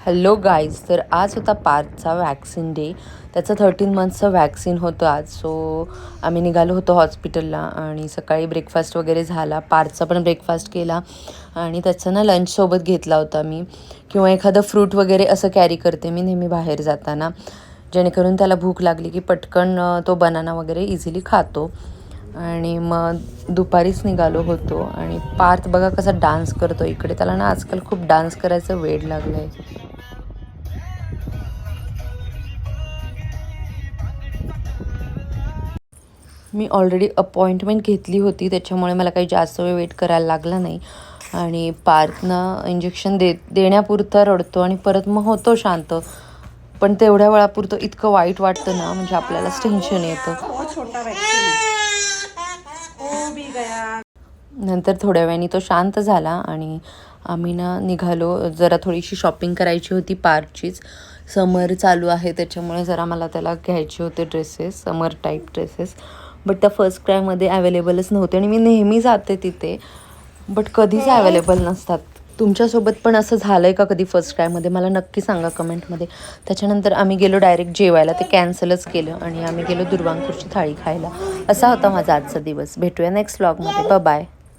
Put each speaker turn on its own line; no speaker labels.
Hello guys, तर आज होता पार्थचा वॅक्सिन डे. त्याचं 13 मंथचं वॅक्सिन होतं आज. सो आम्ही निघालो होतो हॉस्पिटलला आणि सकाळी ब्रेकफास्ट वगैरे झाला. पार्थचा पण ब्रेकफास्ट केला आणि त्याचा ना लंचसोबत घेतला होता मी, किंवा एखादं फ्रूट वगैरे असं कॅरी करते मी नेहमी बाहेर जाताना, जेणेकरून त्याला भूक लागली की पटकन तो बनाना वगैरे इझिली खातो. आणि मग दुपारीच निघालो होतो आणि पार्थ बघा कसा डान्स करतो इकडे. त्याला ना आजकाल खूप डान्स करायचं वेड लागलं आहे. मी ऑलरेडी अपॉइंटमेंट घेतली होती, त्याच्यामुळे मला काही जास्त वेळ वेट करायला लागला नाही. आणि पार्थनं इंजेक्शन देण्यापुरता रडतो आणि परत मग होतो शांत. पण तेवढ्या वेळापुरतं इतकं वाईट वाटतं ना, म्हणजे आपल्यालाच टेन्शन येतं. नंतर थोड्या वेळाने तो शांत झाला आणि आम्ही ना निघालो. जरा थोडीशी शॉपिंग करायची होती पार्थचीच. समर चालू आहे त्याच्यामुळे जरा मला त्याला घ्यायचे होते dresses, summer type dresses. But त्या फर्स्ट क्रायमध्ये अवेलेबलच नव्हते आणि मी नेहमी जाते तिथे, बट कधीच अवेलेबल नसतात. तुमच्यासोबत पण असं झालं आहे का कधी फर्स्ट क्रायमध्ये? मला नक्की सांगा कमेंटमध्ये. त्याच्यानंतर आम्ही गेलो डायरेक्ट जेवायला. ते कॅन्सलच केलं आणि आम्ही गेलो दुर्वांकूरची थाळी खायला. असा होता माझा आजचा दिवस. भेटूया नेक्स्ट व्लॉगमध्ये. बाय.